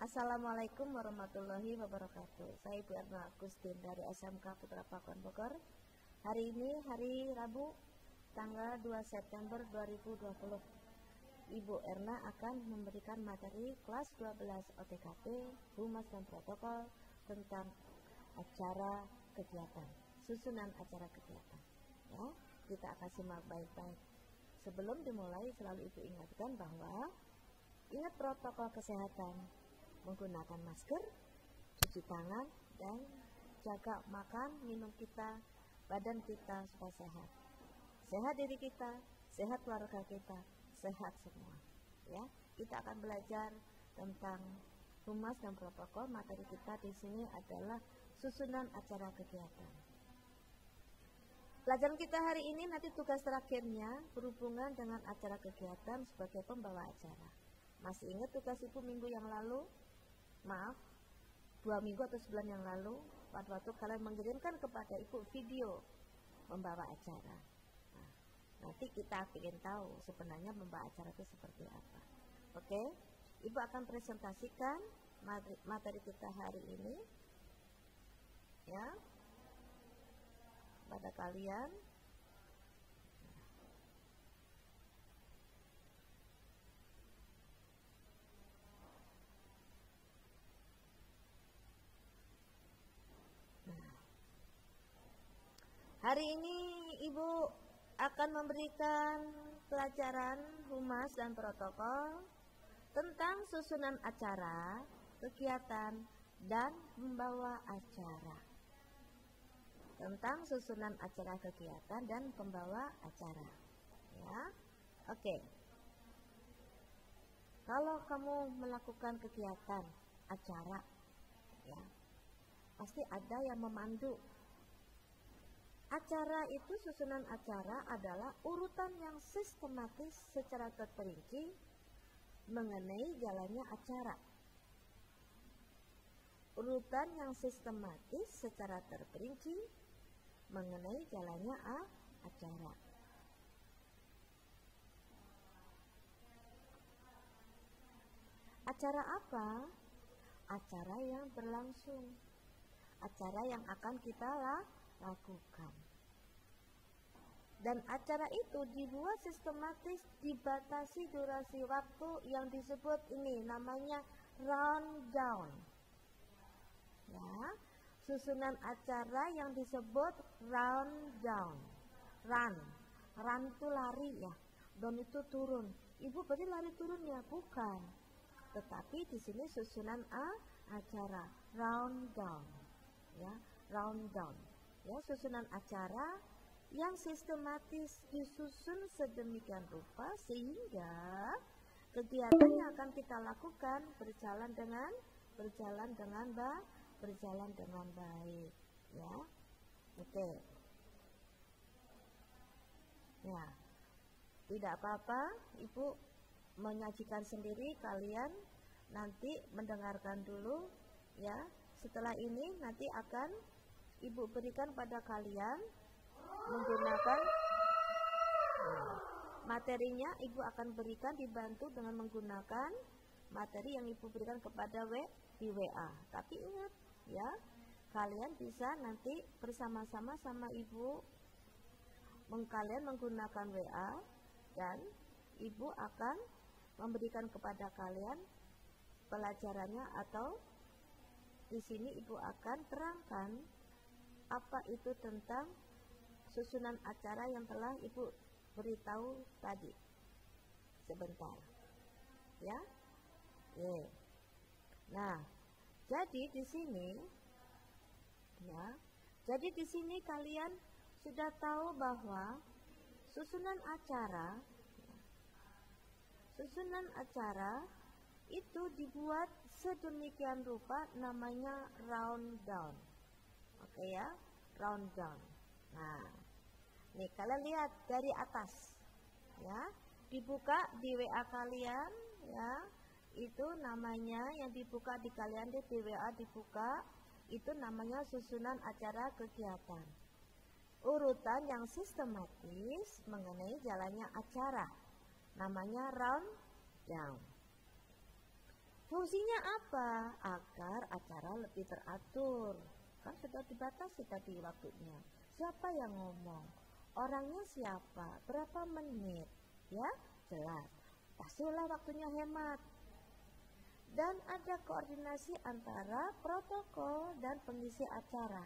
Assalamualaikum warahmatullahi wabarakatuh. Saya Ibu Erna Agustin dari SMK Putra Pakuan Bogor. Hari ini hari Rabu tanggal 2 September 2020. Ibu Erna akan memberikan materi kelas 12 OTKP, Humas dan Protokol tentang acara kegiatan, susunan acara kegiatan. Ya, kita akan simak baik-baik. Sebelum dimulai selalu Ibu ingatkan bahwa ingat protokol kesehatan, menggunakan masker, cuci tangan, dan jaga makan, minum kita, badan kita supaya sehat. Sehat diri kita, sehat keluarga kita, sehat semua. Ya, kita akan belajar tentang humas dan protokol. Materi kita di sini adalah susunan acara kegiatan. Pelajaran kita hari ini nanti tugas terakhirnya berhubungan dengan acara kegiatan sebagai pembawa acara. Masih ingat tugas Ibu minggu yang lalu? Maaf, 2 minggu atau sebulan yang lalu, pada waktu kalian mengirimkan kepada Ibu video membawa acara. Nah, nanti kita ingin tahu sebenarnya membawa acara itu seperti apa. Oke, Ibu akan presentasikan materi kita hari ini, ya, pada kalian. Hari ini Ibu akan memberikan pelajaran humas dan protokol tentang susunan acara, kegiatan, dan membawa acara. Tentang susunan acara kegiatan dan pembawa acara. Ya, oke. Kalau kamu melakukan kegiatan acara, ya, pasti ada yang memandu. Acara itu, susunan acara adalah urutan yang sistematis secara terperinci mengenai jalannya acara. Urutan yang sistematis secara terperinci mengenai jalannya acara. Acara apa? Acara yang berlangsung. Acara yang akan kita lakukan. Dan acara itu dibuat sistematis, dibatasi durasi waktu yang disebut ini namanya rundown. Ya, susunan acara yang disebut rundown. Run itu lari ya, down itu turun. Ibu berarti lari turun ya? Bukan. Tetapi di sini susunan acara rundown. Ya, rundown. Ya, susunan acara yang sistematis disusun sedemikian rupa sehingga kegiatan yang akan kita lakukan berjalan dengan baik, ya. Oke. Ya, tidak apa-apa, Ibu menyajikan sendiri, kalian nanti mendengarkan dulu, ya. Setelah ini nanti akan Ibu berikan pada kalian menggunakan materinya. Ibu akan berikan dibantu dengan menggunakan materi yang Ibu berikan kepada di WA. Tapi ingat ya, kalian bisa nanti bersama-sama sama Ibu kalian menggunakan WA dan Ibu akan memberikan kepada kalian pelajarannya, atau di sini Ibu akan terangkan apa itu tentang susunan acara yang telah Ibu beritahu tadi sebentar, ya. Nah, jadi di sini, ya, jadi di sini kalian sudah tahu bahwa susunan acara itu dibuat sedemikian rupa namanya rundown. Oke ya, rundown. Nah, nih kalian lihat dari atas, ya, dibuka di WA kalian, ya, itu namanya yang dibuka di kalian di WA dibuka, itu namanya susunan acara kegiatan. Urutan yang sistematis mengenai jalannya acara, namanya rundown. Fungsinya apa? Agar acara lebih teratur. Kan sudah dibatasi tadi waktunya. Siapa yang ngomong? Orangnya siapa? Berapa menit? Ya, jelas. Pastilah waktunya hemat. Dan ada koordinasi antara protokol dan pengisi acara.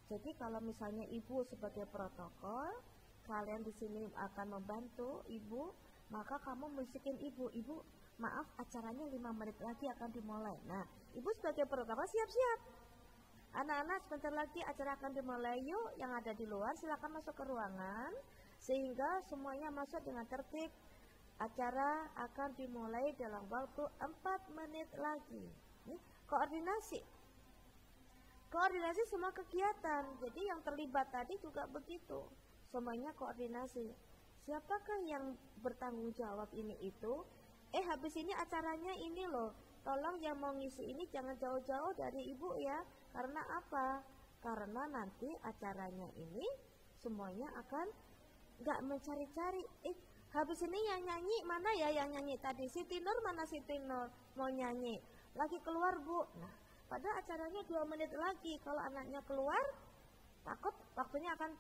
Jadi kalau misalnya ibu sebagai protokol, kalian di sini akan membantu ibu, maka kamu bisikin ibu, maaf acaranya 5 menit lagi akan dimulai. Nah, ibu sebagai protokol siap-siap. Anak-anak sebentar lagi acara akan dimulai, yuk yang ada di luar silakan masuk ke ruangan, sehingga semuanya masuk dengan tertib. Acara akan dimulai dalam waktu 4 menit lagi. Ini koordinasi semua kegiatan. Jadi yang terlibat tadi juga begitu, semuanya koordinasi. Siapakah yang bertanggung jawab ini itu? Habis ini acaranya ini loh, tolong yang mau ngisi ini jangan jauh-jauh dari ibu ya. Karena apa? Karena nanti acaranya ini semuanya akan gak mencari-cari, habis ini yang nyanyi mana ya yang nyanyi tadi, Siti Nur mana Siti Nur mau nyanyi, lagi keluar bu. Nah, padahal acaranya 2 menit lagi, kalau anaknya keluar takut waktunya akan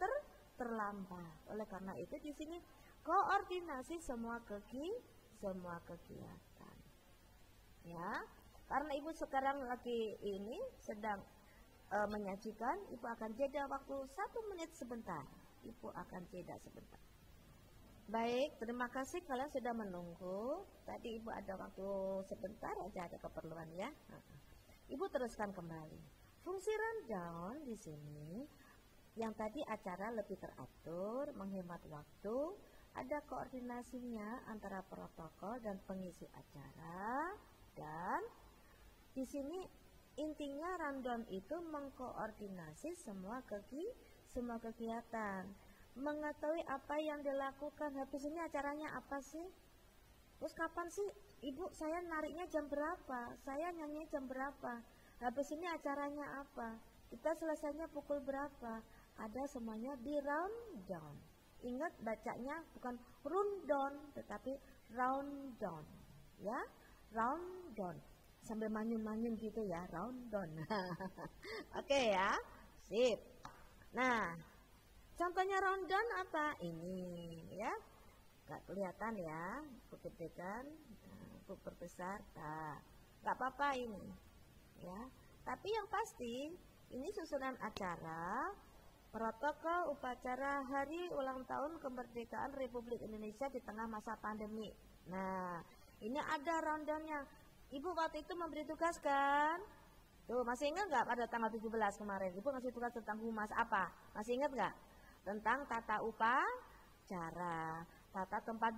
terlambat. Oleh karena itu di sini koordinasi semua kegiatan. Ya, karena ibu sekarang lagi ini sedang menyajikan, ibu akan jeda waktu 1 menit sebentar. Ibu akan jeda sebentar. Baik, terima kasih kalian sudah menunggu. Tadi ibu ada waktu sebentar aja, ada keperluan ya. Ibu teruskan kembali. Fungsi rundown di sini, yang tadi acara lebih teratur, menghemat waktu, ada koordinasinya antara protokol dan pengisi acara, dan di sini intinya rundown itu mengkoordinasi semua kegiatan, mengetahui apa yang dilakukan. Habis ini acaranya apa sih? Terus kapan sih ibu saya nariknya jam berapa? Saya nyanyi jam berapa? Habis ini acaranya apa? Kita selesainya pukul berapa? Ada semuanya di rundown. Ingat bacanya bukan rundown tetapi rounddown, ya, rounddown. Sambil manyun-manyun gitu ya, rounddown. Oke ya, sip. Nah, contohnya rounddown apa? Ini ya, gak kelihatan ya, kegedekan, perbesar, gak apa-apa ini, ya. Tapi yang pasti, ini susunan acara, protokol upacara hari ulang tahun kemerdekaan Republik Indonesia di tengah masa pandemi. Nah, ini ada rundownnya. Ibu waktu itu memberi tugas kan? Tuh, masih ingat nggak pada tanggal 17 kemarin? Ibu ngasih tugas tentang humas apa? Masih ingat nggak? Tentang tata upacara, tata tempat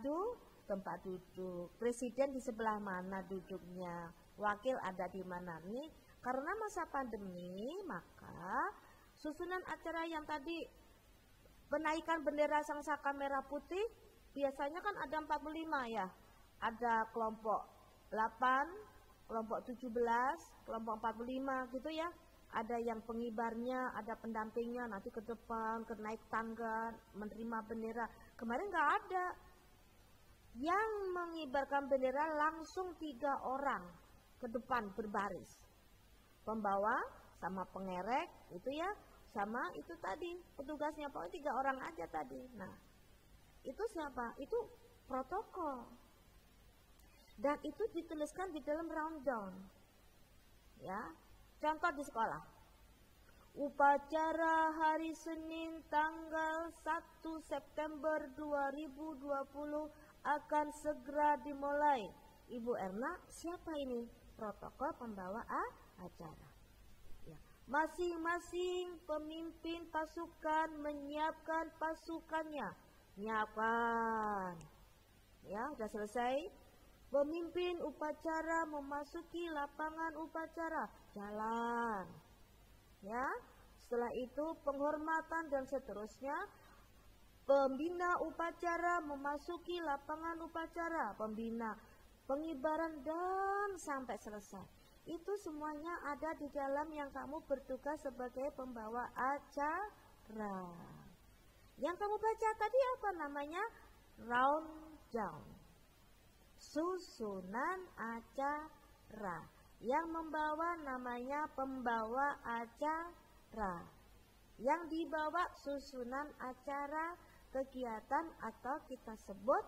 duduk, presiden di sebelah mana duduknya, wakil ada di mana nih? Karena masa pandemi, maka susunan acara yang tadi penaikan bendera Sang Saka Merah Putih biasanya kan ada 45 ya. Ada kelompok 8, kelompok 17, kelompok 45 gitu ya. Ada yang pengibarnya, ada pendampingnya, nanti ke depan, ke naik tangga, menerima bendera. Kemarin nggak ada. Yang mengibarkan bendera langsung 3 orang ke depan berbaris. Pembawa sama pengerek itu ya, sama itu tadi petugasnya, pokoknya 3 orang aja tadi. Nah, itu siapa? Itu protokol. Dan itu dituliskan di dalam rundown. Ya, contoh di sekolah. Upacara hari Senin tanggal 1 September 2020 akan segera dimulai. Ibu Erna, siapa ini? Protokol pembawa acara. Ya. Masing-masing pemimpin pasukan menyiapkan pasukannya. Nyiapkan. Ya, sudah selesai. Pemimpin upacara memasuki lapangan upacara, jalan. Ya, setelah itu penghormatan dan seterusnya. Pembina upacara memasuki lapangan upacara, pembina, pengibaran dan sampai selesai. Itu semuanya ada di dalam yang kamu bertugas sebagai pembawa acara. Yang kamu baca tadi apa namanya? Rundown. Susunan acara. Yang membawa namanya pembawa acara. Yang dibawa susunan acara, kegiatan atau kita sebut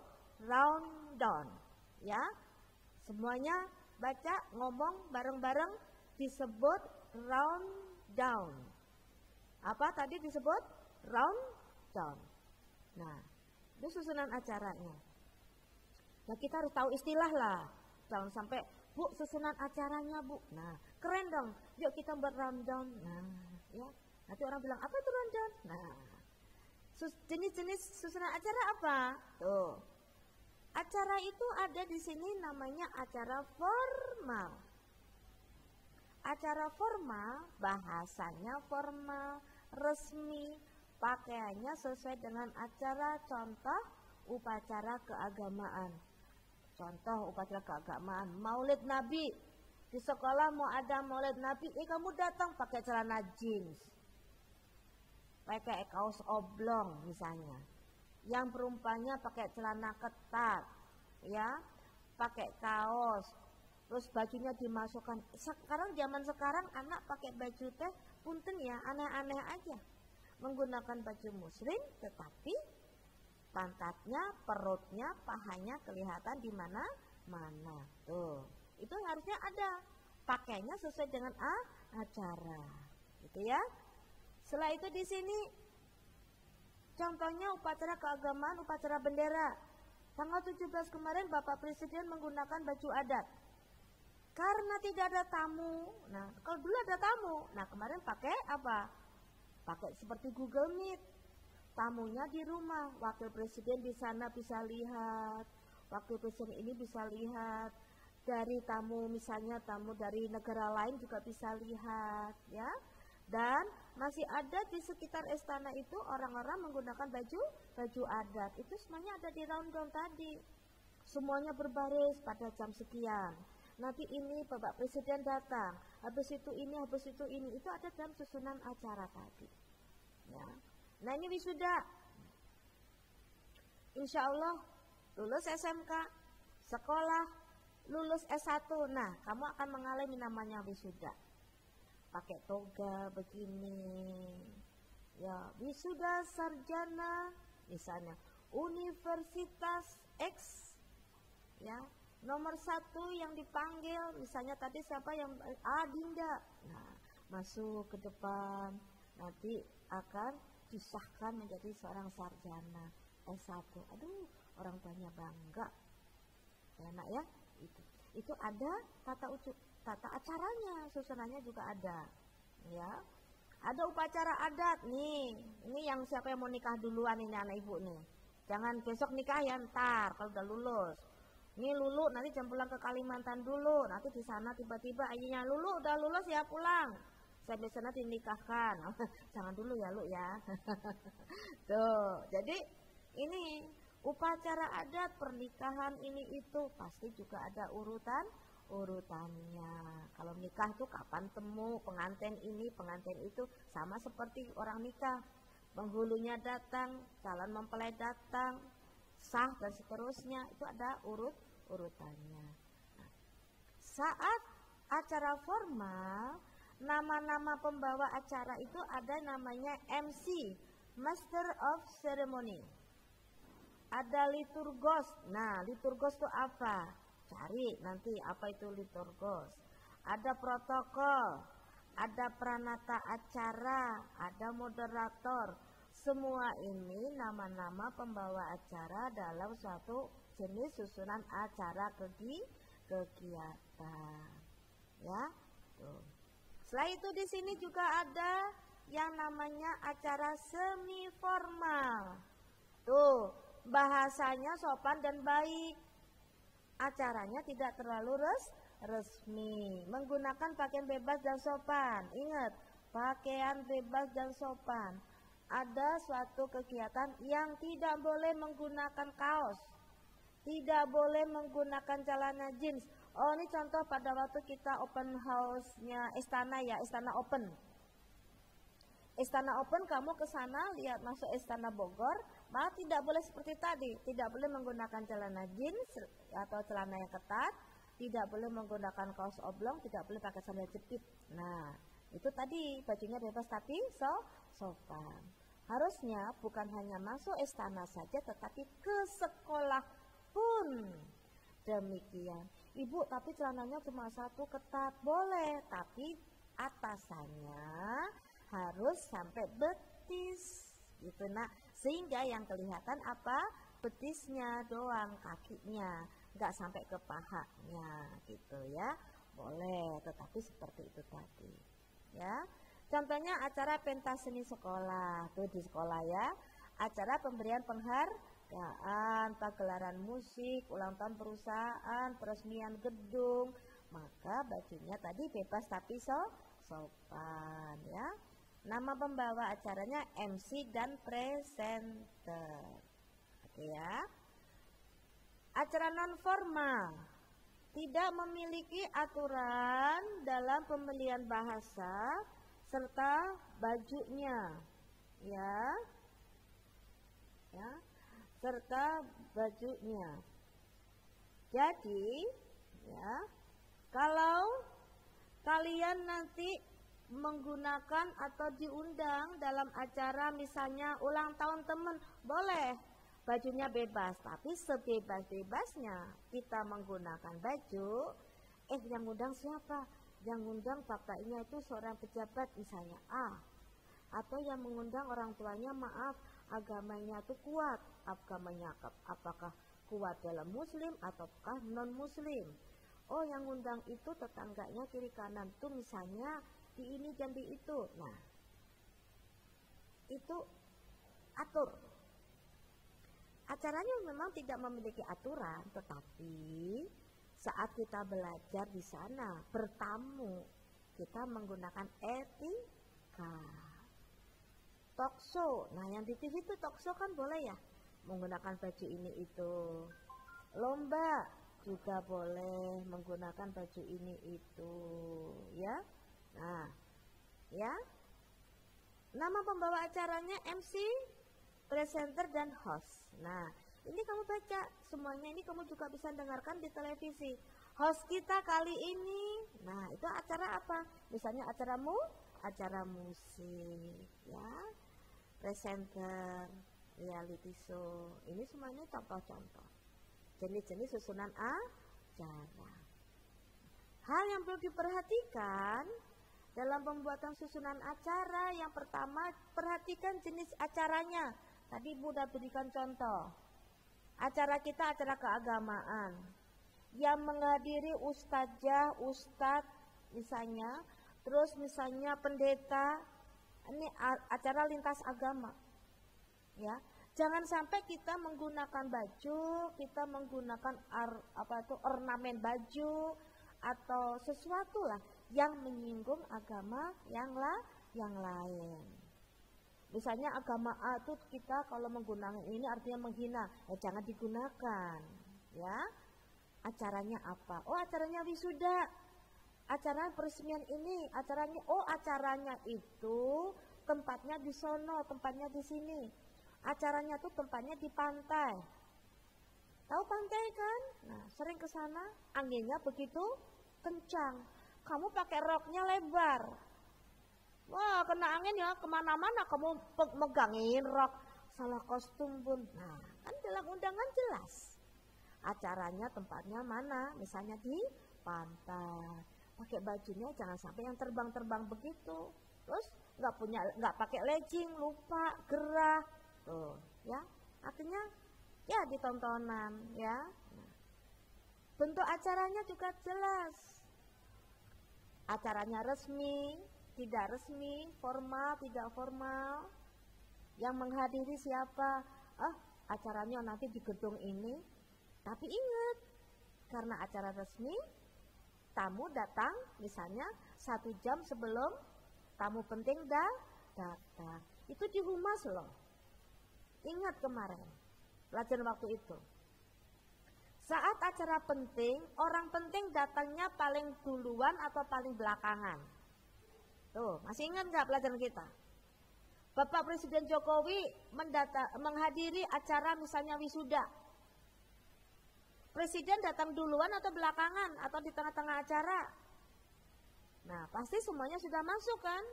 rundown. Ya, semuanya baca, ngomong bareng-bareng disebut rundown. Apa tadi disebut? Rundown. Nah, itu susunan acaranya. Nah, kita harus tahu istilah lah. Jangan sampai, Bu, susunan acaranya, Bu. Nah, keren dong. Yuk kita buat rundown. Nah, ya. Nanti orang bilang, apa itu rundown? Nah, jenis-jenis susunan acara apa? Tuh. Acara itu ada di sini namanya acara formal. Acara formal, bahasanya formal, resmi, pakaiannya sesuai dengan acara, contoh upacara keagamaan. Contoh upacara keagamaan, Maulid Nabi. Di sekolah mau ada Maulid Nabi, kamu datang pakai celana jeans, pakai kaos oblong misalnya. Yang perumpanya pakai celana ketat, ya, pakai kaos, terus bajunya dimasukkan. Sekarang zaman sekarang anak pakai baju teh, punten ya, aneh-aneh aja. Menggunakan baju muslim, tetapi pantatnya, perutnya, pahanya kelihatan di mana-mana. Tuh, itu harusnya ada. Pakainya sesuai dengan acara, gitu ya. Setelah itu di sini contohnya upacara keagamaan, upacara bendera. Tanggal 17 kemarin Bapak Presiden menggunakan baju adat. Karena tidak ada tamu. Nah, kalau dulu ada tamu. Nah, kemarin pakai apa? Pakai seperti Google Meet. Tamunya di rumah, wakil presiden di sana bisa lihat, wakil presiden ini bisa lihat, dari tamu misalnya tamu dari negara lain juga bisa lihat, ya. Dan masih ada di sekitar istana itu orang-orang menggunakan baju adat. Itu semuanya ada di rundown tadi. Semuanya berbaris pada jam sekian. Nanti ini Bapak Presiden datang, habis itu ini, itu ada dalam susunan acara tadi. Ya. Nah, ini wisuda. Insya Allah lulus SMK, sekolah, lulus S1. Nah, kamu akan mengalami namanya wisuda. Pakai toga begini. Ya, wisuda sarjana misalnya Universitas X. Ya, nomor 1 yang dipanggil misalnya tadi siapa yang Dinda. Nah, masuk ke depan, nanti akan disahkan menjadi seorang sarjana S1. Aduh, orang tuanya bangga. Enak ya? Itu ada tata acaranya, susunannya juga ada. Ya. Ada upacara adat nih. Ini yang siapa yang mau nikah duluan ini anak ibu nih. Jangan besok nikah ya, ntar kalau udah lulus. Ini Lulu nanti jam pulang ke Kalimantan dulu. Nanti di sana tiba-tiba ayahnya, Lulu udah lulus ya, pulang. Saya biasanya dinikahkan. Jangan dulu ya, Lu ya. Tuh, jadi ini upacara adat pernikahan ini itu pasti juga ada urutannya. Kalau nikah tuh kapan temu, pengantin ini, pengantin itu, sama seperti orang nikah. Penghulunya datang, calon mempelai datang, sah dan seterusnya, itu ada urutannya. Nah, saat acara formal, nama-nama pembawa acara itu ada namanya MC, Master of Ceremony. Ada liturgos. Nah, liturgos itu apa? Cari nanti apa itu liturgos. Ada protokol, ada pranata acara, ada moderator. Semua ini nama-nama pembawa acara dalam suatu jenis susunan acara kegiatan. Ya, tuh. Setelah itu di sini juga ada yang namanya acara semi formal. Tuh, bahasanya sopan dan baik. Acaranya tidak terlalu resmi. Menggunakan pakaian bebas dan sopan. Ingat, pakaian bebas dan sopan. Ada suatu kegiatan yang tidak boleh menggunakan kaos. Tidak boleh menggunakan celana jeans. Oh, ini contoh pada waktu kita open house-nya Istana ya, Istana Open. Istana Open, kamu ke sana lihat masuk Istana Bogor, malah tidak boleh seperti tadi, tidak boleh menggunakan celana jeans atau celana yang ketat, tidak boleh menggunakan kaos oblong, tidak boleh pakai sandal jepit. Nah, itu tadi bajunya bebas tapi sopan. Harusnya bukan hanya masuk istana saja, tetapi ke sekolah pun demikian. Ibu, tapi celananya cuma satu, ketat. Boleh, tapi atasannya harus sampai betis gitu. Nah, sehingga yang kelihatan apa? Betisnya doang, kakinya, nggak sampai ke pahanya gitu ya. Boleh, tetapi seperti itu tadi ya. Contohnya acara pentas seni sekolah, tuh di sekolah ya. Acara pemberian penghargaan, pagelaran musik, ulang tahun perusahaan, peresmian gedung, maka bajunya tadi bebas tapi sopan ya. Nama pembawa acaranya MC dan presenter. Oke ya. Acara non formal tidak memiliki aturan dalam pemilihan bahasa serta bajunya ya. Ya, serta bajunya. Jadi ya, kalau kalian nanti menggunakan atau diundang dalam acara misalnya ulang tahun teman, boleh bajunya bebas, tapi sebebas-bebasnya kita menggunakan baju. Yang ngundang siapa? Yang ngundang bapaknya itu seorang pejabat misalnya atau yang mengundang orang tuanya, maaf, agamanya itu kuat. Agamanya apakah kuat dalam muslim ataukah non muslim? Yang ngundang itu tetangganya kiri kanan tuh misalnya di ini dan di itu. Nah, itu atur. Acaranya memang tidak memiliki aturan, tetapi saat kita belajar di sana, bertamu, kita menggunakan etika. Talk show, nah yang di TV itu talk show kan boleh ya, menggunakan baju ini itu. Lomba juga boleh menggunakan baju ini itu, ya. Nah, ya. Nama pembawa acaranya MC, presenter dan host. Nah, ini kamu baca semuanya, ini kamu juga bisa dengarkan di televisi. Host kita kali ini, nah itu acara apa? Misalnya acara musik, ya. Presenter, reality show. Ini semuanya contoh-contoh. Jenis-jenis susunan acara. Hal yang perlu diperhatikan dalam pembuatan susunan acara, yang pertama perhatikan jenis acaranya. Tadi Ibu sudah berikan contoh. Acara kita acara keagamaan. Yang menghadiri ustadzah, ustadz misalnya, terus misalnya pendeta. Ini acara lintas agama. Ya. Jangan sampai kita menggunakan baju, kita menggunakan ornamen baju atau sesuatu lah yang menyinggung agama yang lain. Misalnya agama A itu kita kalau menggunakan ini artinya menghina, jangan digunakan, ya. Acaranya apa? Acaranya wisuda. Acara peresmian ini, acaranya itu tempatnya di sono, tempatnya di sini. Acaranya tuh tempatnya di pantai. Tahu pantai kan? Nah, sering ke sana, anginnya begitu kencang. Kamu pakai roknya lebar. Wah, kena angin ya, kemana-mana kamu megangin rok. Salah kostum pun. Nah, kan dalam undangan jelas. Acaranya tempatnya mana? Misalnya di pantai. Pakai bajunya jangan sampai yang terbang-terbang begitu. Terus nggak pakai legging, lupa gerah. Tuh, ya. Artinya ya ditontonan, ya. Nah, bentuk acaranya juga jelas. Acaranya resmi, tidak resmi, formal, tidak formal. Yang menghadiri siapa? Acaranya nanti di gedung ini. Tapi ingat, karena acara resmi, tamu datang misalnya 1 jam sebelum tamu penting datang. Itu dihumas loh. Ingat kemarin, pelajaran waktu itu. Saat acara penting, orang penting datangnya paling duluan atau paling belakangan. Tuh, masih ingat nggak pelajaran kita? Bapak Presiden Jokowi menghadiri acara misalnya wisuda. Presiden datang duluan atau belakangan atau di tengah-tengah acara? Nah, pasti semuanya sudah masuk kan?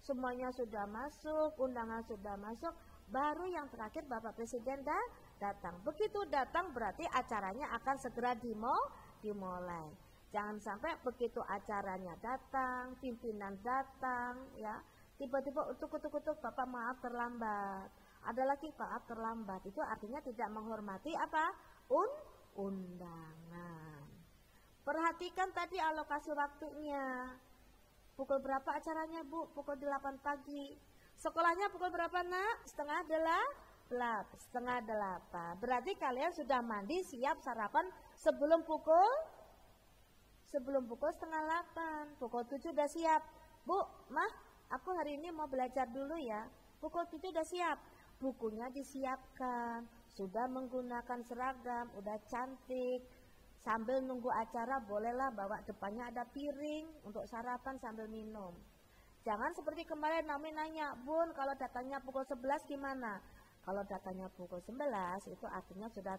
Semuanya sudah masuk, undangan sudah masuk, baru yang terakhir Bapak Presiden datang. Begitu datang berarti acaranya akan segera dimulai. Jangan sampai begitu acaranya datang, pimpinan datang, ya, tiba-tiba utuk-utuk, Bapak maaf terlambat. Ada lagi maaf terlambat, itu artinya tidak menghormati apa? Undangan. Perhatikan tadi alokasi waktunya. Pukul berapa acaranya Bu? Pukul 8 pagi. Sekolahnya pukul berapa Nak? Setengah 8. Berarti kalian sudah mandi siap sarapan sebelum pukul setengah 8. Pukul 7 udah siap. Bu, Mah, aku hari ini mau belajar dulu ya. Pukul 7 udah siap. Bukunya disiapkan. Sudah menggunakan seragam, udah cantik. Sambil nunggu acara bolehlah bawa depannya ada piring untuk sarapan sambil minum. Jangan seperti kemarin Naomi nanya, Bun kalau datanya pukul 11 gimana? Kalau datanya pukul 11 itu artinya sudah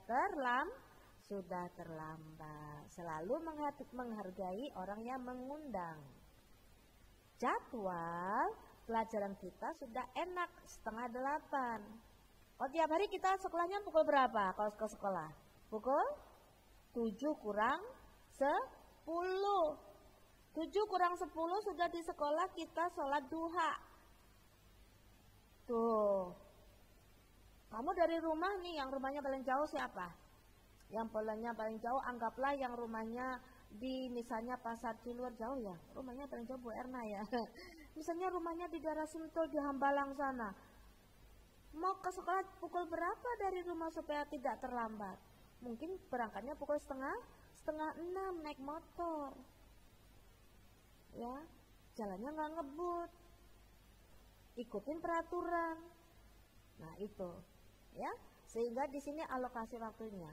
terlambat. Selalu menghargai orang yang mengundang. Jadwal pelajaran kita sudah enak, setengah 8. Oh tiap hari kita sekolahnya pukul berapa kalau ke sekolah? Pukul 7 kurang 10. 7 kurang 10 sudah di sekolah kita sholat duha. Tuh. Kamu dari rumah nih, yang rumahnya paling jauh siapa? Yang polanya paling jauh, anggaplah yang rumahnya di misalnya Pasar Cilur jauh ya. Rumahnya paling jauh Bu Erna ya. Misalnya rumahnya di daerah Sentul di Hambalang sana. Mau ke sekolah pukul berapa dari rumah supaya tidak terlambat? Mungkin berangkatnya pukul setengah 6 naik motor. Ya, jalannya nggak ngebut. Ikutin peraturan. Nah, itu. Ya, sehingga di sini alokasi waktunya.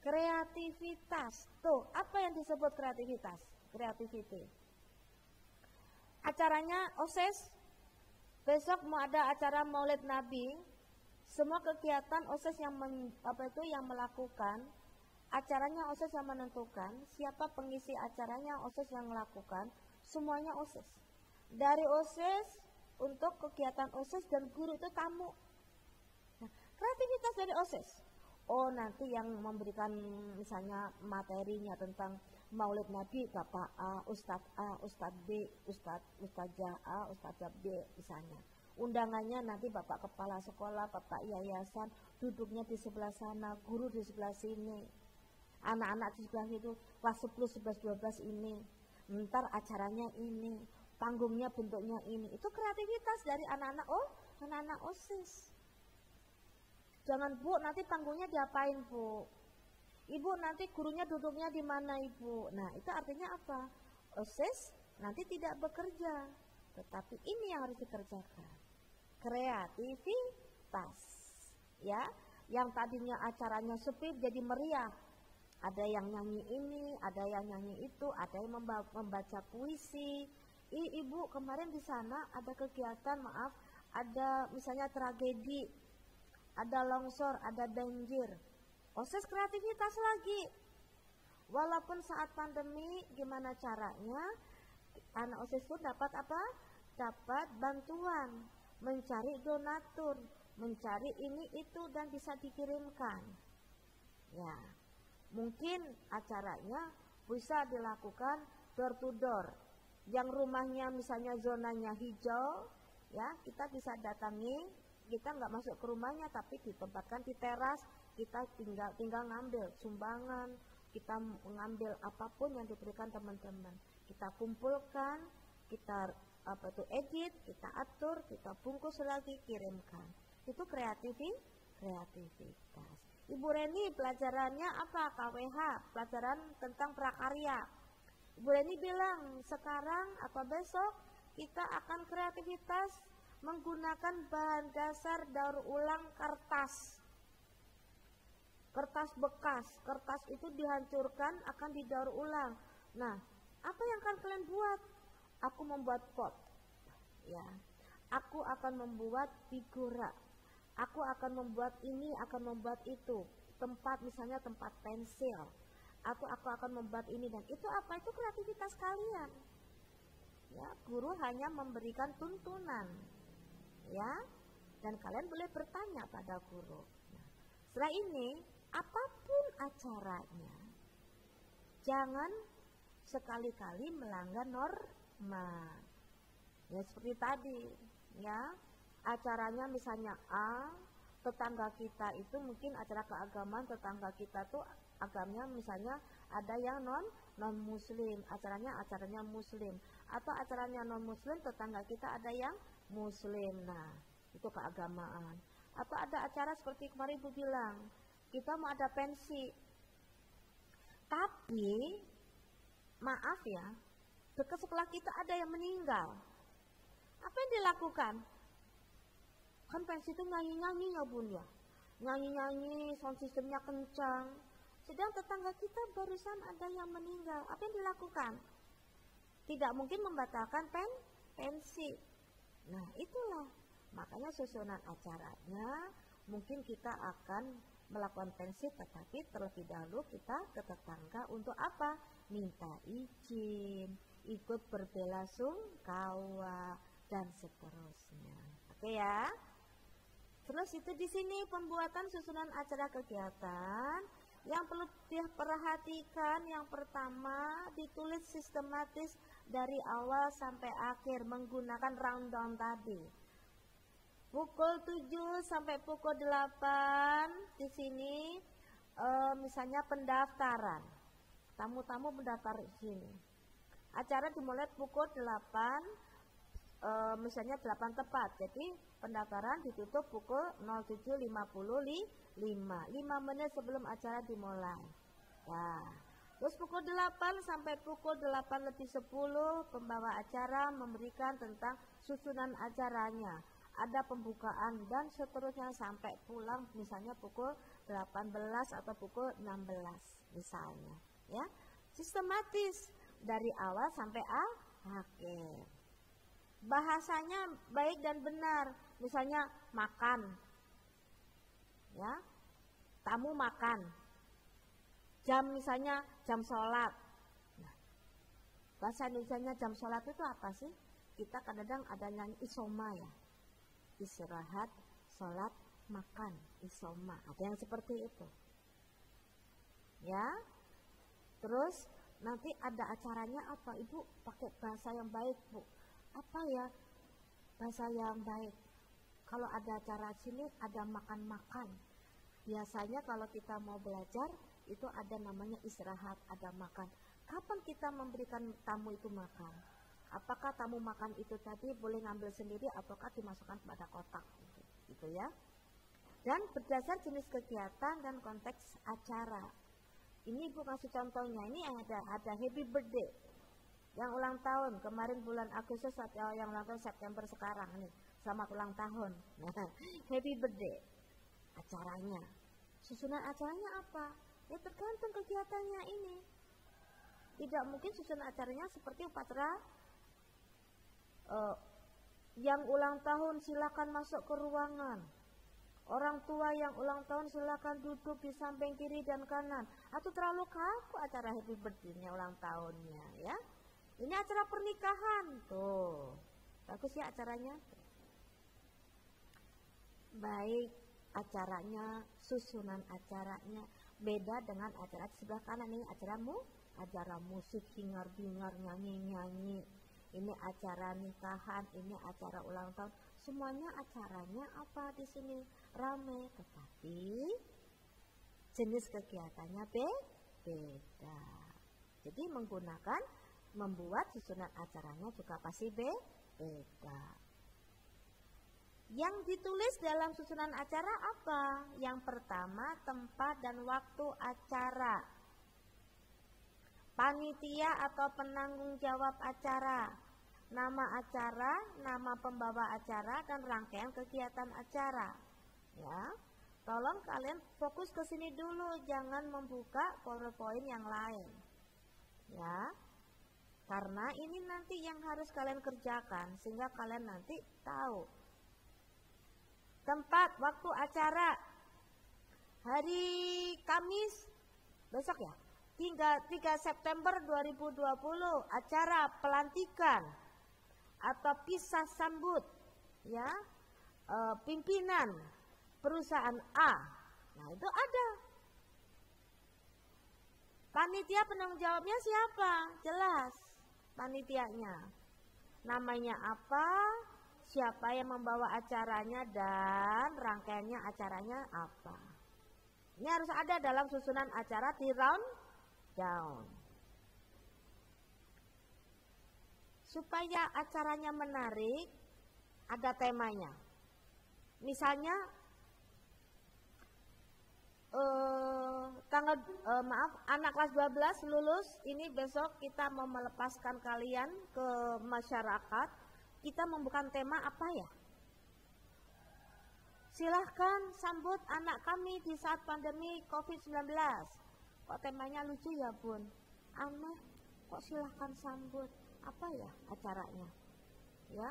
Kreativitas. Tuh, apa yang disebut kreativitas? Creativity. Acaranya OSIS. Besok mau ada acara Maulid Nabi. Semua kegiatan OSIS yang melakukan, acaranya OSIS yang menentukan, siapa pengisi acaranya OSIS yang melakukan, semuanya OSIS. Dari OSIS untuk kegiatan OSIS dan guru itu tamu. Nah, kreativitas dari OSIS. Oh nanti yang memberikan misalnya materinya tentang Maulid Nabi Bapak A, Ustadz B, Ustadzah A, Ustadzah B misalnya. Undangannya nanti Bapak Kepala Sekolah, Bapak Yayasan, duduknya di sebelah sana, guru di sebelah sini. Anak-anak di sebelah itu, kelas 10, 11, 12 ini. Ntar acaranya ini, panggungnya bentuknya ini. Itu kreativitas dari anak-anak OSIS. Jangan Bu, nanti panggungnya diapain Bu? Ibu nanti gurunya duduknya di mana Ibu? Nah itu artinya apa? OSIS nanti tidak bekerja, tetapi ini yang harus dikerjakan. Kreativitas, ya, yang tadinya acaranya sepi jadi meriah. Ada yang nyanyi ini, ada yang nyanyi itu, ada yang membaca puisi. Ibu kemarin di sana ada kegiatan, maaf, ada misalnya tragedi, ada longsor, ada banjir. OSIS kreativitas lagi. Walaupun saat pandemi, gimana caranya anak OSIS pun dapat apa? Dapat bantuan. Mencari donatur, mencari ini itu dan bisa dikirimkan. Ya, mungkin acaranya bisa dilakukan door to door. Yang rumahnya misalnya zonanya hijau, ya kita bisa datangi. Kita nggak masuk ke rumahnya, tapi ditempatkan di teras. Kita tinggal ngambil sumbangan, kita mengambil apapun yang diberikan teman-teman. Kita kumpulkan, kita edit, kita atur, kita bungkus lagi, kirimkan. Itu kreativitas. Ibu Reni pelajarannya apa? KWH, pelajaran tentang prakarya. Ibu Reni bilang sekarang atau besok kita akan kreativitas menggunakan bahan dasar daur ulang kertas. Kertas bekas, kertas itu dihancurkan akan didaur ulang. Nah, apa yang akan kalian buat? Aku membuat pot, ya. Aku akan membuat figura. Aku akan membuat ini, akan membuat itu. Tempat misalnya tempat pensil. atau aku akan membuat ini dan itu apa? Itu kreativitas kalian. Ya, guru hanya memberikan tuntunan. Ya, dan kalian boleh bertanya pada guru. Nah, setelah ini, apapun acaranya, jangan sekali-kali melanggar norma. Ya seperti tadi, ya acaranya misalnya A, tetangga kita itu mungkin acara keagamaan, tetangga kita tuh agamanya misalnya ada yang non muslim, acaranya muslim, atau acaranya non muslim, tetangga kita ada yang muslim. Nah itu keagamaan. Atau ada acara seperti kemarin Ibu bilang, kita mau ada pensi, tapi maaf ya, dekat sekolah kita ada yang meninggal. Apa yang dilakukan? Kan pensi itu nyanyi-nyanyi ya Bun ya, nyanyi-nyanyi, sound sistemnya kencang. Sedang tetangga kita barusan ada yang meninggal. Apa yang dilakukan? Tidak mungkin membatalkan pensi. Nah itulah, makanya susunan acaranya mungkin kita akan melakukan pensi, tetapi terlebih dahulu kita ke tetangga untuk apa? Minta izin, ikut berbelasungkawa dan seterusnya. Oke ya. Terus itu di sini pembuatan susunan acara kegiatan yang perlu diperhatikan. Yang pertama, ditulis sistematis dari awal sampai akhir menggunakan rundown tadi. Pukul 7 sampai pukul 8 di sini misalnya pendaftaran. Tamu-tamu mendaftar di sini. Acara dimulai pukul 8, misalnya 8 tepat. Jadi pendaftaran ditutup pukul 07.55, 5 menit sebelum acara dimulai. Nah, terus pukul 8 sampai pukul 8:10 pembawa acara memberikan tentang susunan acaranya. Ada pembukaan dan seterusnya sampai pulang misalnya pukul 18 atau pukul 16 misalnya. Ya, sistematis dari awal sampai akhir. Bahasanya baik dan benar, misalnya makan, ya, tamu makan, jam misalnya jam sholat. Nah, bahasa Indonesianya jam sholat itu apa sih? Kita kadang-kadang ada nyanyi isoma ya, istirahat, sholat, makan, isoma. Ada yang seperti itu, ya. Terus nanti ada acaranya apa? Ibu pakai bahasa yang baik Bu. Apa ya bahasa yang baik? Kalau ada acara sini ada makan-makan. Biasanya kalau kita mau belajar itu ada namanya istirahat, ada makan. Kapan kita memberikan tamu itu makan? Apakah tamu makan itu tadi boleh ngambil sendiri ataukah dimasukkan pada kotak? Gitu ya. Dan berdasar jenis kegiatan dan konteks acara. Ini Ibu kasih contohnya. Ini ada happy birthday. Yang ulang tahun kemarin bulan Agustus atau yang ulang tahun September sekarang nih, selamat ulang tahun. Nah, happy birthday acaranya. Susunan acaranya apa? Ya tergantung kegiatannya ini. Tidak mungkin susunan acaranya seperti upacara yang ulang tahun silakan masuk ke ruangan. Orang tua yang ulang tahun silakan duduk di samping kiri dan kanan. Atau terlalu kaku acara happy birthday-nya ulang tahunnya ya. Ini acara pernikahan tuh, bagus ya acaranya. Baik acaranya, susunan acaranya beda dengan acara di sebelah kanan. Ini acara musik, hingar-bingar, nyanyi-nyanyi. Ini acara nikahan, ini acara ulang tahun. Semuanya acaranya apa di sini? Rame, tetapi jenis kegiatannya beda. Jadi membuat susunan acaranya juga pasti beda. Yang ditulis dalam susunan acara apa? Yang pertama, tempat dan waktu acara. Panitia atau penanggung jawab acara. Nama acara, nama pembawa acara, dan rangkaian kegiatan acara. Ya, tolong kalian fokus ke sini dulu, jangan membuka PowerPoint yang lain. Ya. Karena ini nanti yang harus kalian kerjakan sehingga kalian nanti tahu. Tempat, waktu acara. Hari Kamis besok ya? 3 September 2020 acara pelantikan atau pisah sambut ya pimpinan perusahaan A. Nah, itu ada. Panitia penanggung jawabnya siapa? Jelas panitianya. Namanya apa? Siapa yang membawa acaranya dan rangkaiannya acaranya apa. Ini harus ada dalam susunan acara di rundown. Supaya acaranya menarik, ada temanya. Misalnya anak kelas 12 lulus, ini besok kita mau melepaskan kalian ke masyarakat. Kita membuka tema apa ya? Silahkan sambut anak kami di saat pandemi COVID-19. Kok temanya lucu ya bun? Aneh, kok silahkan sambut? Apa ya acaranya? Ya,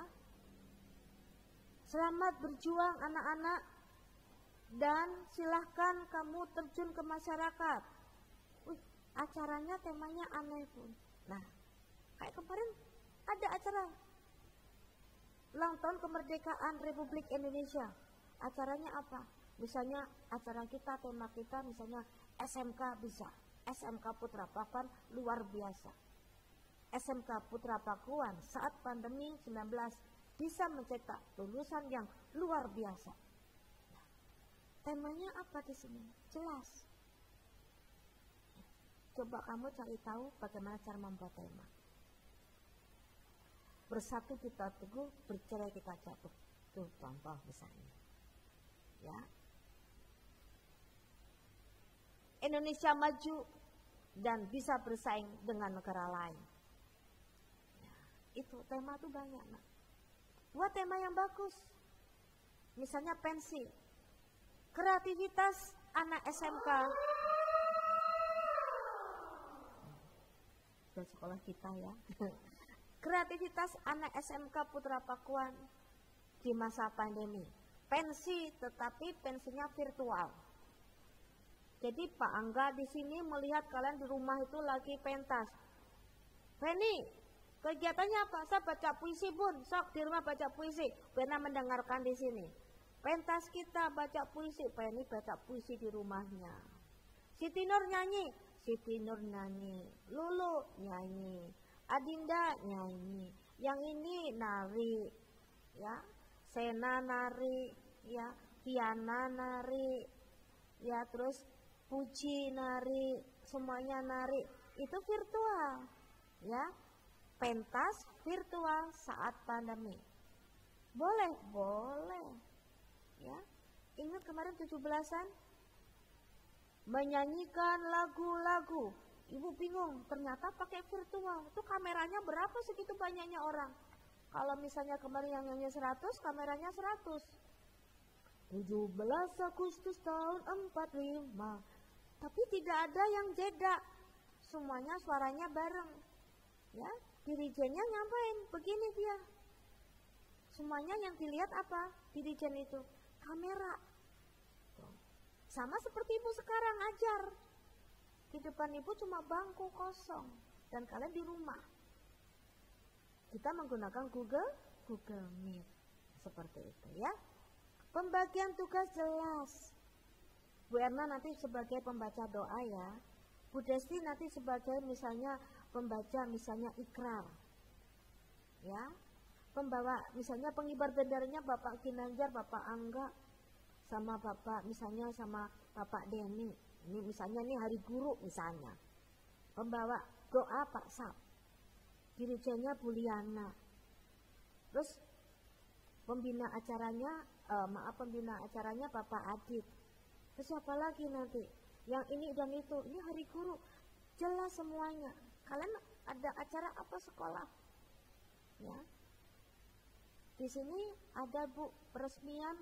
selamat berjuang anak-anak dan silahkan kamu terjun ke masyarakat. Acaranya temanya aneh pun. Nah, kayak kemarin ada acara ulang tahun kemerdekaan Republik Indonesia. Acaranya apa? Misalnya acara kita, tema kita misalnya SMK bisa. SMK Putra Pakuan luar biasa. SMK Putra Pakuan saat pandemi 19 bisa mencetak lulusan yang luar biasa. Nah, temanya apa di sini? Jelas. Coba kamu cari tahu bagaimana cara membuat tema. Bersatu kita teguh, bercerai kita jatuh. Tuh contoh misalnya. Ya. Indonesia maju dan bisa bersaing dengan negara lain. Ya, itu tema tuh banyak. Nah. Buat tema yang bagus. Misalnya pensi. Kreativitas anak SMK. Dan sekolah kita ya. Kreativitas anak SMK Putra Pakuan di masa pandemi. Pensi, tetapi pensinya virtual. Jadi Pak Angga di sini melihat kalian di rumah itu lagi pentas. Feni, kegiatannya apa? Saya baca puisi bun, sok di rumah baca puisi. Pernah mendengarkan di sini. Pentas kita baca puisi, Feni baca puisi di rumahnya. Siti Nur nyanyi, Siti Nur nyanyi. Lulu nyanyi. Adinda nyanyi, yang ini nari, ya, Sena nari, ya, Kiana nari, ya, terus Puji nari, semuanya nari, itu virtual, ya, pentas virtual saat pandemi, boleh, ya, ingat kemarin 17-an, menyanyikan lagu-lagu. Ibu bingung, ternyata pakai virtual. Itu kameranya berapa segitu banyaknya orang? Kalau misalnya kemarin yang nyanyi 100, kameranya 100. 17 Agustus tahun 45. Tapi tidak ada yang jeda. Semuanya suaranya bareng. Ya, dirijennya nyampein, begini dia. Semuanya yang dilihat apa? Dirijen itu kamera. Sama seperti ibu sekarang ajar. Di depan ibu cuma bangku kosong dan kalian di rumah. Kita menggunakan Google Meet seperti itu ya. Pembagian tugas jelas. Bu Erna nanti sebagai pembaca doa ya. Bu Desti nanti sebagai misalnya pembaca misalnya ikrar. Ya. Pembawa misalnya pengibar benderanya Bapak Ginanjar, Bapak Angga sama Bapak misalnya sama Bapak Denny. Ini misalnya nih hari guru misalnya. Pembawa doa Pak Sap. Dirijennya Bu Liana. Terus pembina acaranya Bapak Adit. Terus siapa lagi nanti? Yang ini dan itu. Ini hari guru. Jelas semuanya. Kalian ada acara apa sekolah? Ya. Di sini ada Bu peresmian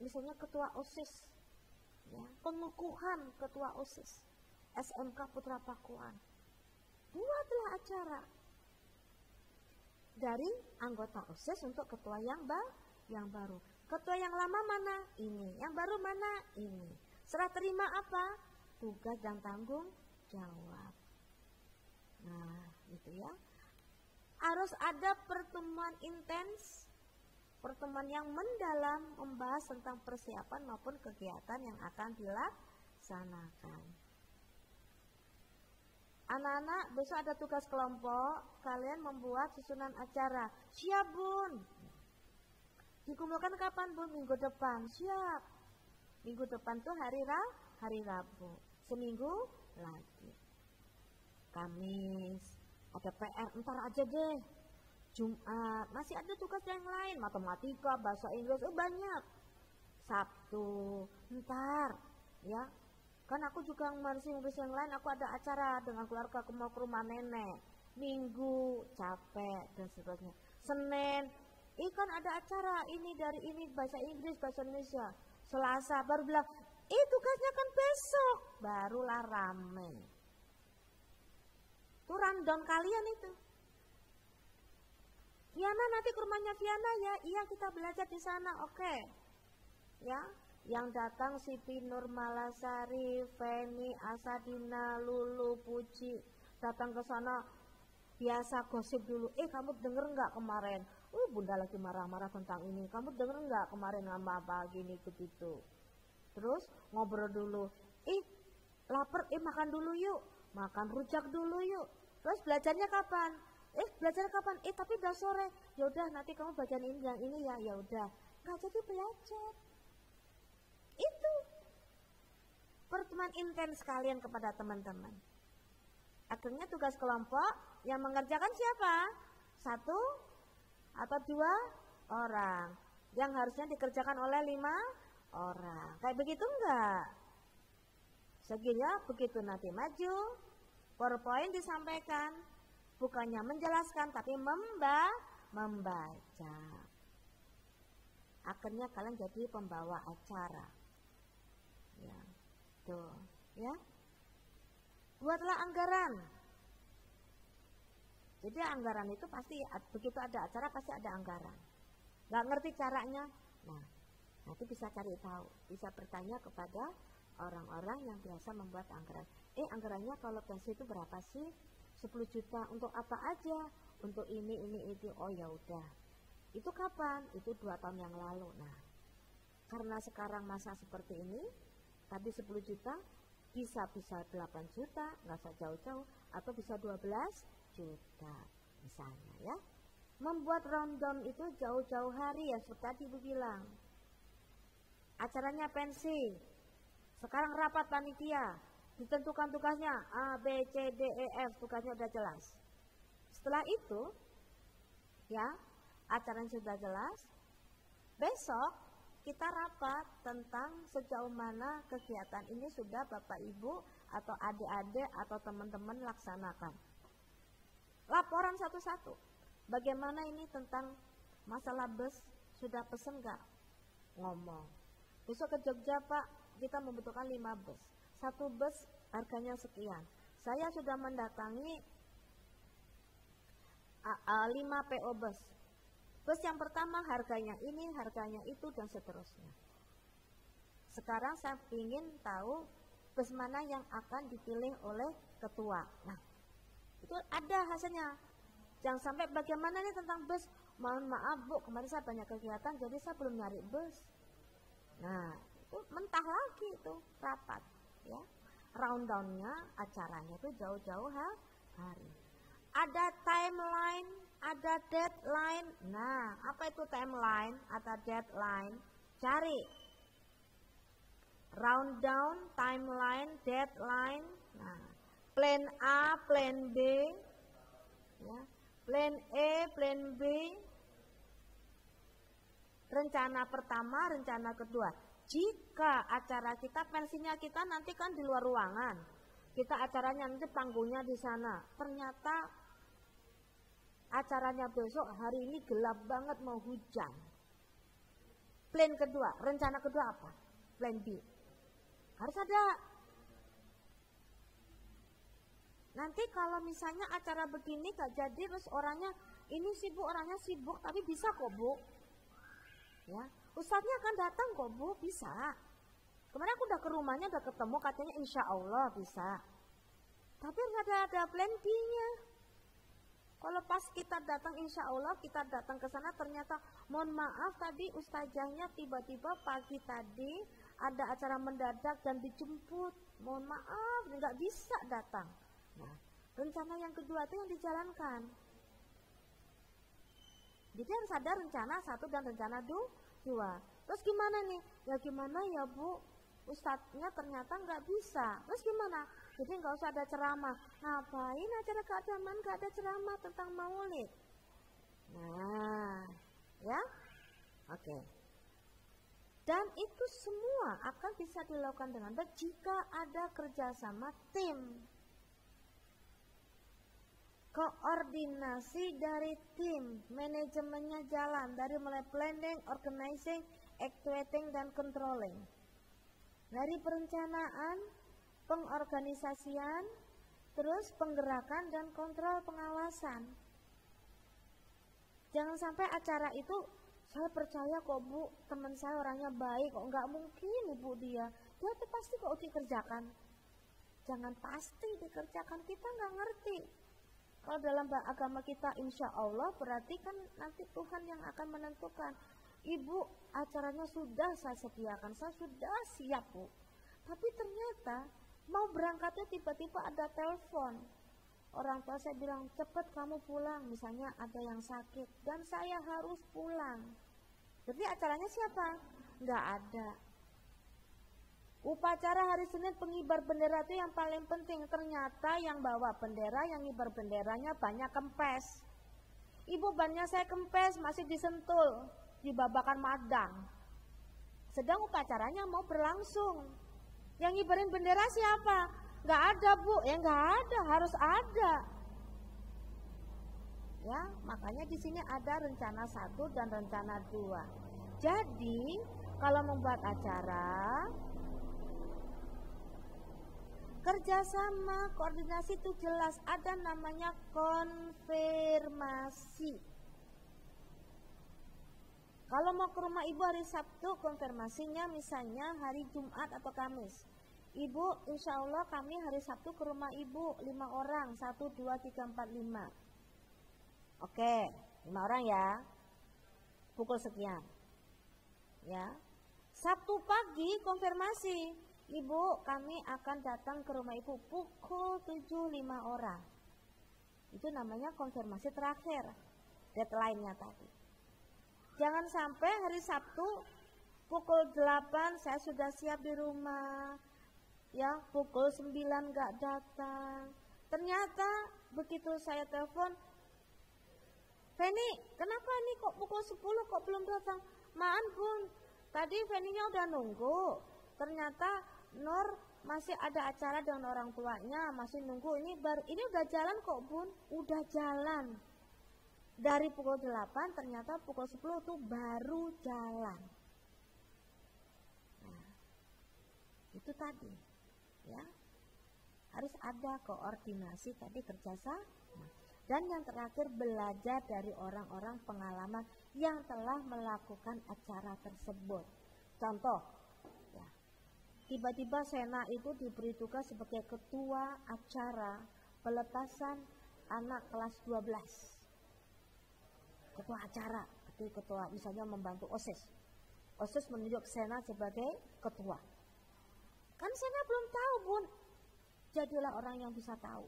misalnya ketua OSIS. Ya, pengukuhan ketua OSIS SMK Putra Pakuan. Buatlah acara dari anggota OSIS untuk ketua yang baru. Ketua yang lama mana? Ini. Yang baru mana? Ini. Serah terima apa? Tugas dan tanggung jawab. Nah, gitu ya. Harus ada pertemuan intens, pertemuan yang mendalam membahas tentang persiapan maupun kegiatan yang akan dilaksanakan. Anak-anak, besok ada tugas kelompok, kalian membuat susunan acara. Siap, Bun. Dikumpulkan kapan, Bun? Minggu depan. Siap. Minggu depan tuh hari Rabu. Seminggu lagi. Kamis, ada PR, ntar aja deh. Jumat, masih ada tugas yang lain, matematika, bahasa Inggris, banyak. Sabtu, ntar, ya. Kan aku juga masih ngurus yang lain, aku ada acara dengan keluarga, aku mau ke rumah nenek. Minggu, capek, dan seterusnya. Senin, kan ada acara, ini dari ini, bahasa Inggris, bahasa Indonesia. Selasa, baru bilang, tugasnya kan besok, barulah rame. Itu rundown kalian itu. Viana nanti ke rumahnya Viana ya, iya kita belajar di sana, oke. Ya. Yang datang Siti Nurmalasari, Feni, Asadina, Lulu, Puji, datang ke sana biasa gosip dulu. Kamu denger nggak kemarin? Bunda lagi marah-marah tentang ini. Kamu denger nggak kemarin sama apa gini begitu? Terus ngobrol dulu. Lapar, makan dulu yuk. Makan rujak dulu yuk. Terus belajarnya kapan? Belajar kapan? Tapi udah sore. Yaudah nanti kamu bagian ini yang ini ya. Ya udah. Nggak jadi belajar. Itu pertemuan intens kalian kepada teman-teman. Akhirnya tugas kelompok yang mengerjakan siapa? 1 atau 2 orang. Yang harusnya dikerjakan oleh 5 orang. Kayak begitu enggak? Segini begitu nanti maju, PowerPoint disampaikan. Bukannya menjelaskan tapi membaca. Akhirnya kalian jadi pembawa acara. Ya, tuh, ya. Buatlah anggaran. Jadi anggaran itu pasti begitu ada acara pasti ada anggaran. Gak ngerti caranya, nah nanti bisa cari tahu, bisa bertanya kepada orang-orang yang biasa membuat anggaran. Anggarannya kalau pensi itu berapa sih? 10 juta untuk apa aja? Untuk ini itu. Oh ya udah. Itu kapan? Itu 2 tahun yang lalu. Nah, karena sekarang masa seperti ini, tadi 10 juta, bisa 8 juta, nggak usah jauh-jauh, atau bisa 12 juta misalnya ya. Membuat rundown itu jauh-jauh hari ya, seperti tadi Ibu bilang. Acaranya pensi, sekarang rapat panitia, ditentukan tugasnya A, B, C, D, E, F, tugasnya udah jelas. Setelah itu, ya, acaranya sudah jelas, besok kita rapat tentang sejauh mana kegiatan ini sudah Bapak Ibu atau adik-adik atau teman-teman laksanakan. Laporan satu-satu. Bagaimana ini tentang masalah bus, sudah pesen nggak? Ngomong. Besok ke Jogja Pak, kita membutuhkan 5 bus. 1 bus harganya sekian. Saya sudah mendatangi 5 PO bus. Bus yang pertama harganya ini, harganya itu, dan seterusnya. Sekarang saya ingin tahu bus mana yang akan dipilih oleh ketua. Nah, itu ada hasilnya. Jangan sampai bagaimana nih tentang bus. Mohon maaf Bu, kemarin saya banyak kegiatan jadi saya belum nyari bus. Nah, itu mentah lagi itu rapat. Ya, rundownnya acaranya itu jauh-jauh hari. Ada timeline, ada deadline. Nah, apa itu timeline atau deadline? Cari. Rundown, timeline, deadline. Nah, plan A, plan B, ya, plan E, plan B. Rencana pertama, rencana kedua. Jika acara kita, pensinya kita nanti kan di luar ruangan. Kita acaranya nanti panggungnya di sana. Ternyata acaranya besok hari ini gelap banget mau hujan. Plan kedua, rencana kedua apa? Plan B. Harus ada. Nanti kalau misalnya acara begini gak jadi, terus orangnya ini sibuk, orangnya sibuk, tapi bisa kok Bu. Ya, ustadznya akan datang kok Bu, bisa. Kemarin aku udah ke rumahnya, udah ketemu, katanya insya Allah bisa. Tapi ada plan B-nya. Kalau pas kita datang, insya Allah kita datang ke sana, ternyata mohon maaf tadi ustazahnya tiba-tiba pagi tadi ada acara mendadak dan dijemput, mohon maaf nggak bisa datang. Nah, rencana yang kedua itu yang dijalankan. Jadi harus ada rencana 1 dan rencana 2. Terus gimana nih? Ya gimana ya Bu, ustadznya ternyata nggak bisa. Terus gimana? Jadi nggak usah ada ceramah. Ngapain acara keagamaan nggak ada ceramah tentang maulid? Nah, ya, oke. Dan itu semua akan bisa dilakukan dengan baik jika ada kerjasama tim. Koordinasi dari tim, manajemennya jalan dari mulai planning, organizing, actuating, dan controlling. Dari perencanaan, pengorganisasian, terus penggerakan dan kontrol pengawasan. Jangan sampai acara itu, saya percaya kok Bu, teman saya orangnya baik kok, nggak mungkin Ibu dia itu pasti kok dikerjakan. Jangan pasti dikerjakan, kita nggak ngerti. Kalau dalam agama kita insya Allah berarti kan nanti Tuhan yang akan menentukan. Ibu acaranya sudah saya sediakan, saya sudah siap Bu. Tapi ternyata mau berangkatnya tiba-tiba ada telepon. Orang tua saya bilang cepat kamu pulang, misalnya ada yang sakit dan saya harus pulang. Jadi acaranya siapa? Nggak ada. Upacara hari Senin pengibar bendera itu yang paling penting. Ternyata yang bawa bendera, yang ngibar benderanya banyak kempes. Ibu bannya saya kempes, masih disentul, dibabakan madang. Sedang upacaranya mau berlangsung. Yang ngibarin bendera siapa? Nggak ada Bu, ya nggak ada, harus ada. Ya, makanya di sini ada rencana 1 dan rencana 2. Jadi kalau membuat acara, kerjasama, koordinasi itu jelas, ada namanya konfirmasi. Kalau mau ke rumah Ibu hari Sabtu, konfirmasinya misalnya hari Jumat atau Kamis. Ibu, insya Allah kami hari Sabtu ke rumah Ibu 5 orang, 1, 2, 3, 4, 5. Oke, 5 orang ya, pukul sekian. Ya, Sabtu pagi konfirmasi, Ibu kami akan datang ke rumah Ibu pukul 7, 5 orang. Itu namanya konfirmasi terakhir, deadline-nya tadi. Jangan sampai hari Sabtu pukul 8 saya sudah siap di rumah, ya pukul 9 gak datang. Ternyata begitu saya telepon, Feni kenapa nih kok pukul 10 kok belum datang? Maaf Bun, tadi Feninya udah nunggu, ternyata Nur masih ada acara dengan orang tuanya, masih nunggu, ini udah jalan kok Bun, udah jalan. Dari pukul 8 ternyata pukul 10 tuh baru jalan. Nah, itu tadi ya. Harus ada koordinasi tadi, kerjasama. Dan yang terakhir belajar dari orang-orang pengalaman yang telah melakukan acara tersebut. Contoh, ya, tiba-tiba Sena itu diberi tugas sebagai ketua acara pelepasan anak kelas 12. Ketua acara, ketua misalnya membantu OSIS. OSIS menunjuk Sena sebagai ketua. Kan Sena belum tahu Bun. Jadilah orang yang bisa tahu.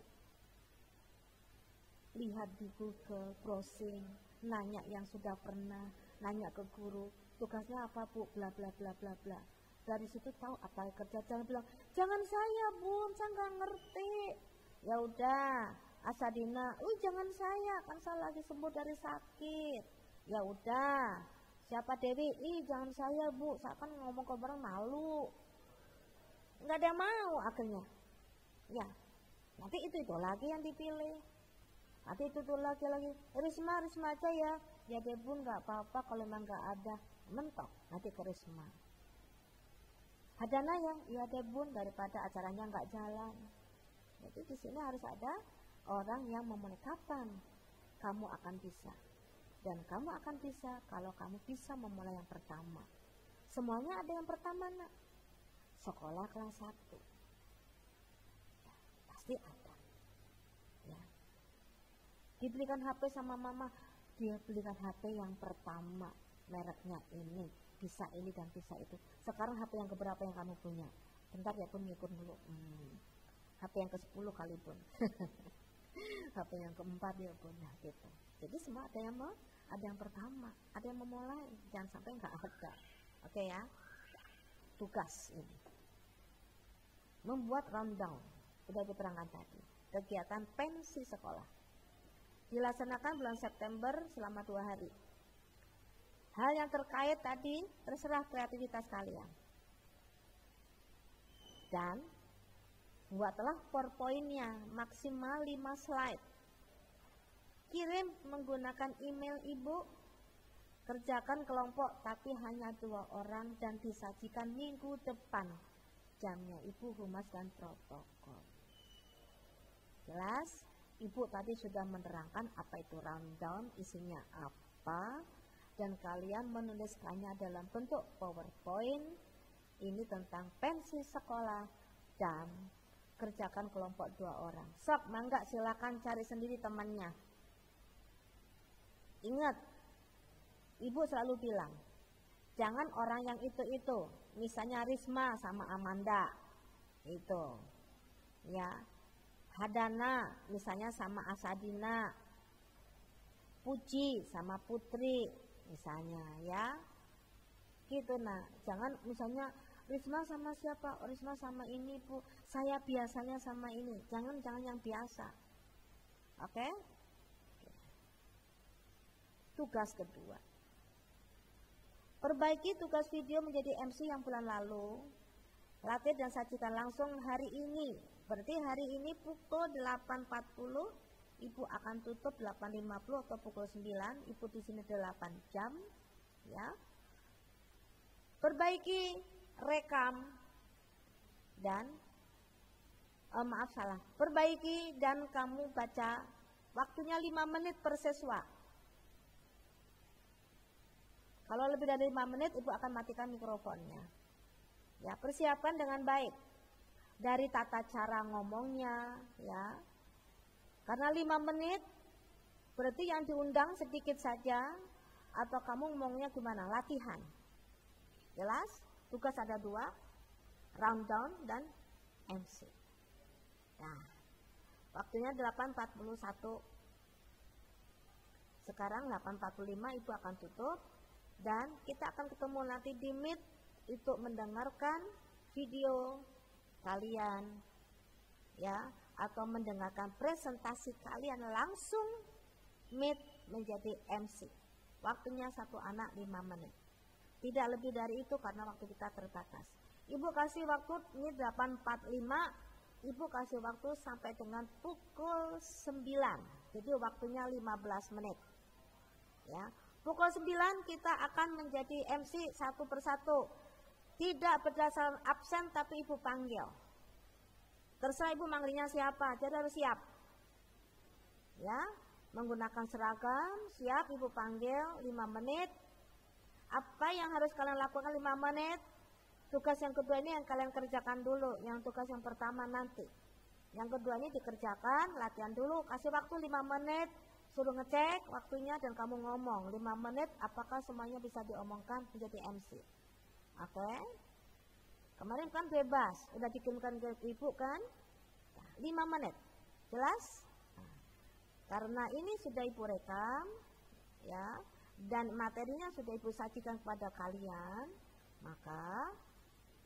Lihat di Google, browsing, nanya yang sudah pernah, nanya ke guru, tugasnya apa Bu, bla bla bla bla bla. Dari situ tahu apa yang kerja. Jangan bilang, jangan saya Bun, saya nggak ngerti. Ya udah, Asadina, jangan saya, kan saya lagi sembuh dari sakit. Ya udah, siapa Dewi? Jangan saya Bu, saya kan ngomong ke orang malu. Nggak ada yang mau akhirnya. Ya, nanti itu lagi yang dipilih. Nanti itu lagi. Risma aja ya. Ya deh Bun, nggak apa-apa kalau memang nggak ada. Mentok, nanti ke Risma. Hadana ya deh Bun, daripada acaranya nggak jalan. Jadi di sini harus ada orang yang memulai kapan kamu akan bisa. Dan kamu akan bisa kalau kamu bisa memulai yang pertama. Semuanya ada yang pertama nak. Sekolah kelas 1. Ya, pasti ada. Dibelikan HP sama mama, dia belikan HP yang pertama, mereknya ini, bisa ini dan bisa itu. Sekarang HP yang keberapa yang kamu punya? Bentar ya pun ngikut dulu. HP yang ke-10 kali pun. HP yang ke-4 dia pun, nah gitu. Jadi semua ada yang pertama, ada yang memulai, jangan sampai nggak ada. Oke ya, tugas ini membuat rundown, sudah diterangkan tadi, kegiatan pensi sekolah dilaksanakan bulan September selama 2 hari. Hal yang terkait tadi terserah kreativitas kalian. Dan buatlah PowerPoint-nya maksimal 5 slide. Kirim menggunakan email ibu. Kerjakan kelompok tapi hanya 2 orang dan disajikan minggu depan. Jamnya ibu humas dan protokol. Jelas? Ibu tadi sudah menerangkan apa itu rundown, isinya apa, dan kalian menuliskannya dalam bentuk PowerPoint. Ini tentang pensi sekolah dan kerjakan kelompok 2 orang. Sok, mangga silakan cari sendiri temannya. Ingat, ibu selalu bilang, jangan orang yang itu. Misalnya Risma sama Amanda, itu, ya. Hadana misalnya sama Asadina, Puji sama Putri misalnya, ya gitu. Nah jangan misalnya Risma sama siapa, Risma sama ini bu, saya biasanya sama ini, jangan yang biasa. Oke? Tugas kedua, perbaiki tugas video menjadi MC yang bulan lalu. Latih dan sajikan langsung hari ini. Berarti hari ini pukul 8.40, ibu akan tutup 8.50 atau pukul 9, ibu di sini 8 jam, ya. Perbaiki rekam dan perbaiki dan kamu baca, waktunya 5 menit per siswa. Kalau lebih dari 5 menit ibu akan matikan mikrofonnya. Ya, persiapkan dengan baik dari tata cara ngomongnya, ya. Karena 5 menit berarti yang diundang sedikit saja, atau kamu ngomongnya gimana? Latihan. Jelas? Tugas ada 2, rundown dan MC. Nah, waktunya 8.41. Sekarang 8.45 ibu akan tutup dan kita akan ketemu nanti di Meet untuk mendengarkan video kalian, ya, atau mendengarkan presentasi kalian langsung Meet menjadi MC. Waktunya 1 anak 5 menit. Tidak lebih dari itu karena waktu kita terbatas. Ibu kasih waktu ini 8.45, ibu kasih waktu sampai dengan pukul 9. Jadi waktunya 15 menit. Ya, pukul 9 kita akan menjadi MC satu persatu. Tidak berdasarkan absen tapi ibu panggil. Terserah ibu manggilnya siapa, jadi harus siap. Ya, menggunakan seragam, siap ibu panggil 5 menit. Apa yang harus kalian lakukan 5 menit? Tugas yang kedua ini yang kalian kerjakan dulu, yang tugas yang pertama nanti. Yang kedua ini dikerjakan, latihan dulu, kasih waktu 5 menit, suruh ngecek waktunya dan kamu ngomong 5 menit apakah semuanya bisa diomongkan menjadi MC. Oke? Kemarin kan bebas, udah dikirimkan ke ibu kan? 5 menit, jelas? Nah, karena ini sudah ibu rekam, ya, dan materinya sudah ibu sajikan kepada kalian, maka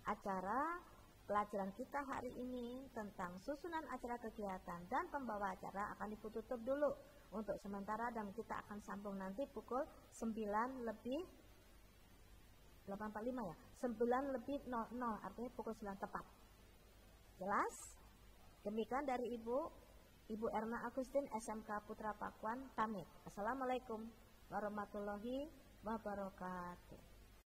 acara pelajaran kita hari ini tentang susunan acara kegiatan dan pembawa acara akan ibu tutup dulu untuk sementara dan kita akan sambung nanti pukul 9 lebih 8.45 ya, 9 lebih 00, artinya pukul 9 tepat. Jelas? Demikian dari Ibu Erna Agustin, SMK Putra Pakuan, pamit. Assalamualaikum warahmatullahi wabarakatuh.